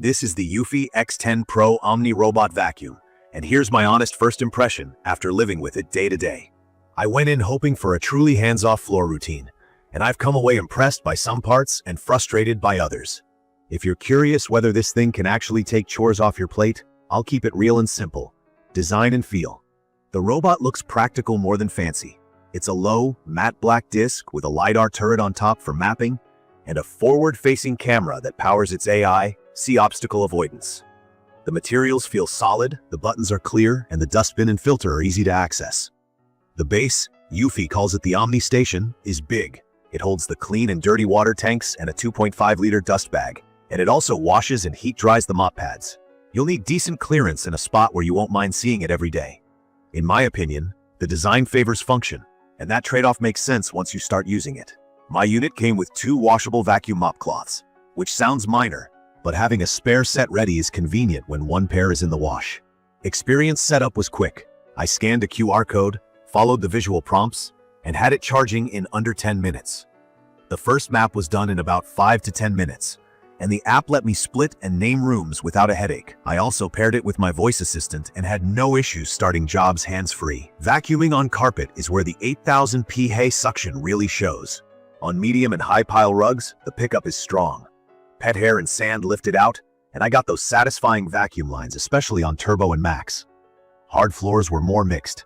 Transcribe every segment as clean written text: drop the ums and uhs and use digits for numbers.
This is the eufy X10 Pro Omni Robot Vacuum, and here's my honest first impression after living with it day to day. I went in hoping for a truly hands-off floor routine, and I've come away impressed by some parts and frustrated by others. If you're curious whether this thing can actually take chores off your plate, I'll keep it real and simple. Design and feel. The robot looks practical more than fancy. It's a low, matte black disc with a LiDAR turret on top for mapping, and a forward-facing camera that powers its AI, see obstacle avoidance. The materials feel solid, the buttons are clear, and the dustbin and filter are easy to access. The base, eufy calls it the Omni Station, is big. It holds the clean and dirty water tanks and a 2.5-liter dust bag, and it also washes and heat dries the mop pads. You'll need decent clearance in a spot where you won't mind seeing it every day. In my opinion, the design favors function, and that trade-off makes sense once you start using it. My unit came with 2 washable vacuum mop cloths, which sounds minor, but having a spare set ready is convenient when one pair is in the wash. Experience setup was quick. I scanned a QR code, followed the visual prompts, and had it charging in under 10 minutes. The first map was done in about 5 to 10 minutes, and the app let me split and name rooms without a headache. I also paired it with my voice assistant and had no issues starting jobs hands-free. Vacuuming on carpet is where the 8000 pH suction really shows. On medium and high pile rugs, the pickup is strong. Pet hair and sand lifted out, and I got those satisfying vacuum lines, especially on Turbo and Max. Hard floors were more mixed.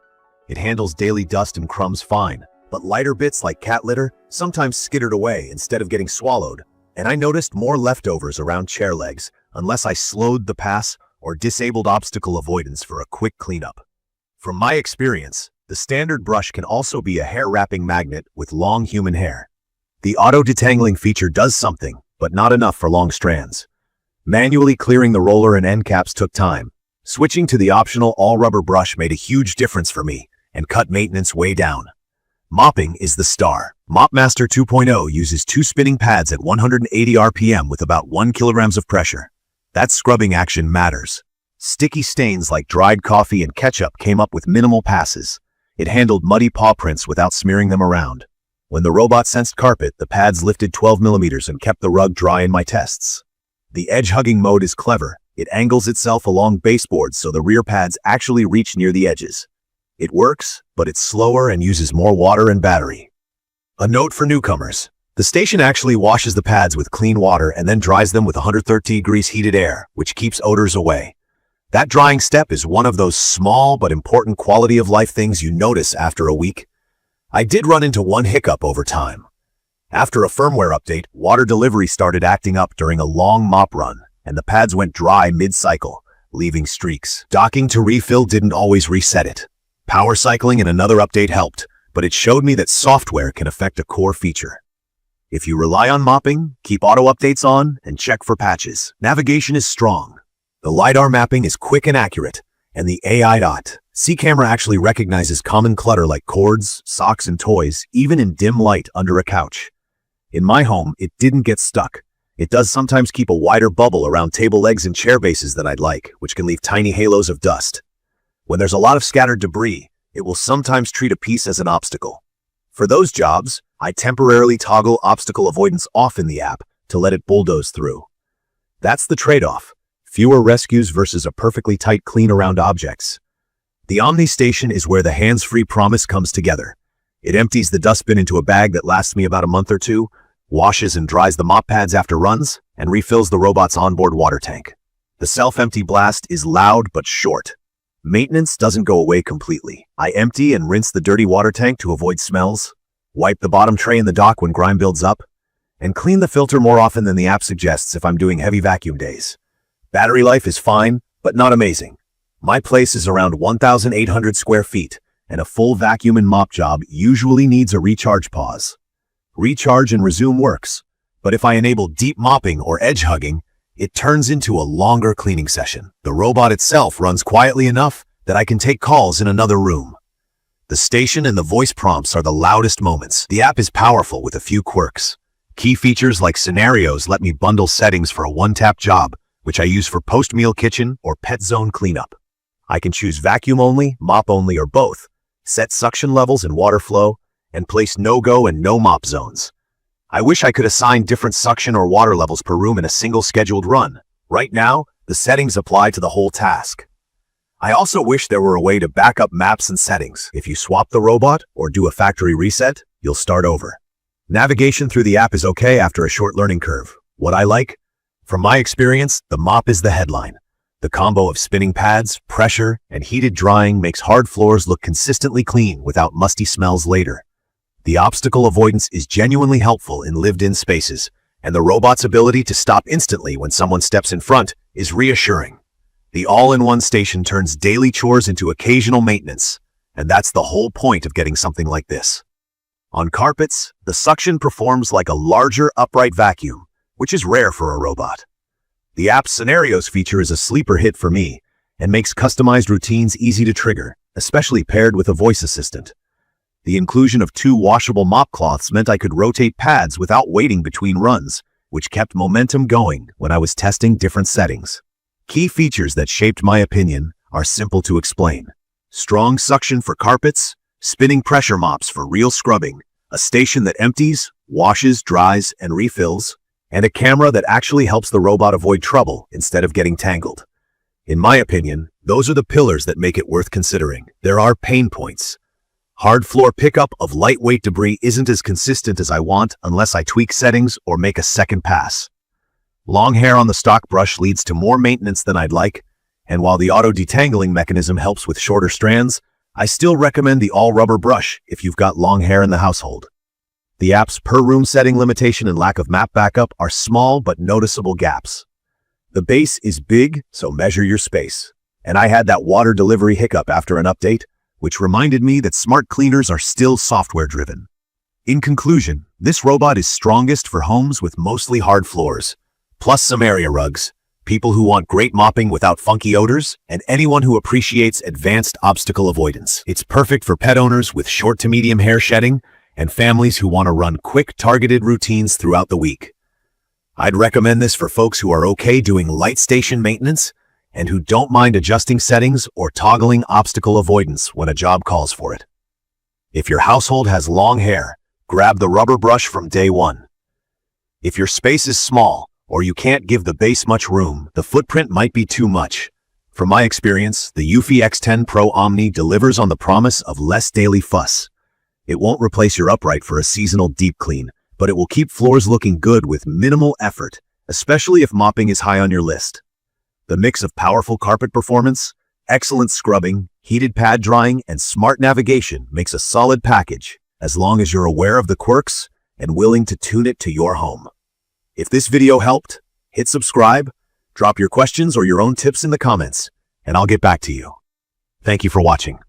It handles daily dust and crumbs fine, but lighter bits like cat litter sometimes skittered away instead of getting swallowed, and I noticed more leftovers around chair legs unless I slowed the pass or disabled obstacle avoidance for a quick cleanup. From my experience, the standard brush can also be a hair wrapping magnet with long human hair. The auto detangling feature does something, but not enough for long strands. Manually clearing the roller and end caps took time. Switching to the optional all-rubber brush made a huge difference for me and cut maintenance way down. Mopping is the star. MopMaster 2.0 uses 2 spinning pads at 180 RPM with about 1 kilograms of pressure. That scrubbing action matters. Sticky stains like dried coffee and ketchup came up with minimal passes. It handled muddy paw prints without smearing them around. When the robot sensed carpet, the pads lifted 12 millimeters and kept the rug dry in my tests. The edge-hugging mode is clever. It angles itself along baseboards so the rear pads actually reach near the edges. It works, but it's slower and uses more water and battery. A note for newcomers. The station actually washes the pads with clean water and then dries them with 130 degrees heated air, which keeps odors away. That drying step is one of those small but important quality of life things you notice after a week. I did run into one hiccup over time. After a firmware update, water delivery started acting up during a long mop run, and the pads went dry mid-cycle, leaving streaks. Docking to refill didn't always reset it. Power cycling and another update helped, but it showed me that software can affect a core feature. If you rely on mopping, keep auto updates on, and check for patches. Navigation is strong. The LiDAR mapping is quick and accurate, and the AI.C camera actually recognizes common clutter like cords, socks, and toys, even in dim light under a couch. In my home, it didn't get stuck. It does sometimes keep a wider bubble around table legs and chair bases than I'd like, which can leave tiny halos of dust. When there's a lot of scattered debris, it will sometimes treat a piece as an obstacle. For those jobs, I temporarily toggle obstacle avoidance off in the app to let it bulldoze through. That's the trade-off. Fewer rescues versus a perfectly tight clean around objects. The Omni Station is where the hands-free promise comes together. It empties the dustbin into a bag that lasts me about a month or 2, washes and dries the mop pads after runs, and refills the robot's onboard water tank. The self-empty blast is loud but short. Maintenance doesn't go away completely. I empty and rinse the dirty water tank to avoid smells, wipe the bottom tray in the dock when grime builds up, and clean the filter more often than the app suggests if I'm doing heavy vacuum days. Battery life is fine, but not amazing. My place is around 1,800 square feet, and a full vacuum and mop job usually needs a recharge pause. Recharge and resume works, but if I enable deep mopping or edge hugging, it turns into a longer cleaning session. The robot itself runs quietly enough that I can take calls in another room. The station and the voice prompts are the loudest moments. The app is powerful with a few quirks. Key features like scenarios let me bundle settings for a one-tap job, which I use for post-meal kitchen or pet zone cleanup. I can choose vacuum only, mop only, or both, set suction levels and water flow, and place no-go and no-mop zones. I wish I could assign different suction or water levels per room in a single scheduled run, Right now, the settings apply to the whole task. I also wish there were a way to back up maps and settings. If you swap the robot or do a factory reset, you'll start over. Navigation through the app is okay after a short learning curve. What I like? From my experience, the mop is the headline. The combo of spinning pads, pressure, and heated drying makes hard floors look consistently clean without musty smells later. The obstacle avoidance is genuinely helpful in lived-in spaces, and the robot's ability to stop instantly when someone steps in front is reassuring. The All-in-One Station turns daily chores into occasional maintenance, and that's the whole point of getting something like this. On carpets, the suction performs like a larger upright vacuum, which is rare for a robot. The app's Scenarios feature is a sleeper hit for me and makes customized routines easy to trigger, especially paired with a voice assistant. The inclusion of 2 washable mop cloths meant I could rotate pads without waiting between runs, which kept momentum going when I was testing different settings. Key features that shaped my opinion are simple to explain. Strong suction for carpets, spinning pressure mops for real scrubbing, a station that empties, washes, dries, and refills, and a camera that actually helps the robot avoid trouble instead of getting tangled. In my opinion, those are the pillars that make it worth considering. There are pain points. Hard floor pickup of lightweight debris isn't as consistent as I want unless I tweak settings or make a second pass. Long hair on the stock brush leads to more maintenance than I'd like, and while the auto detangling mechanism helps with shorter strands, I still recommend the all-rubber brush if you've got long hair in the household. The app's per-room setting limitation and lack of map backup are small but noticeable gaps. The base is big, so measure your space. And I had that water delivery hiccup after an update, which reminded me that smart cleaners are still software-driven. In conclusion, this robot is strongest for homes with mostly hard floors, plus some area rugs, people who want great mopping without funky odors, and anyone who appreciates advanced obstacle avoidance. It's perfect for pet owners with short to medium hair shedding, and families who want to run quick, targeted routines throughout the week. I'd recommend this for folks who are okay doing light station maintenance and who don't mind adjusting settings or toggling obstacle avoidance when a job calls for it. If your household has long hair, grab the rubber brush from day one. If your space is small or you can't give the base much room, the footprint might be too much. From my experience, the eufy X10 Pro Omni delivers on the promise of less daily fuss. It won't replace your upright for a seasonal deep clean, but it will keep floors looking good with minimal effort, especially if mopping is high on your list. The mix of powerful carpet performance, excellent scrubbing, heated pad drying, and smart navigation makes a solid package, as long as you're aware of the quirks and willing to tune it to your home. If this video helped, hit subscribe, drop your questions or your own tips in the comments, and I'll get back to you. Thank you for watching.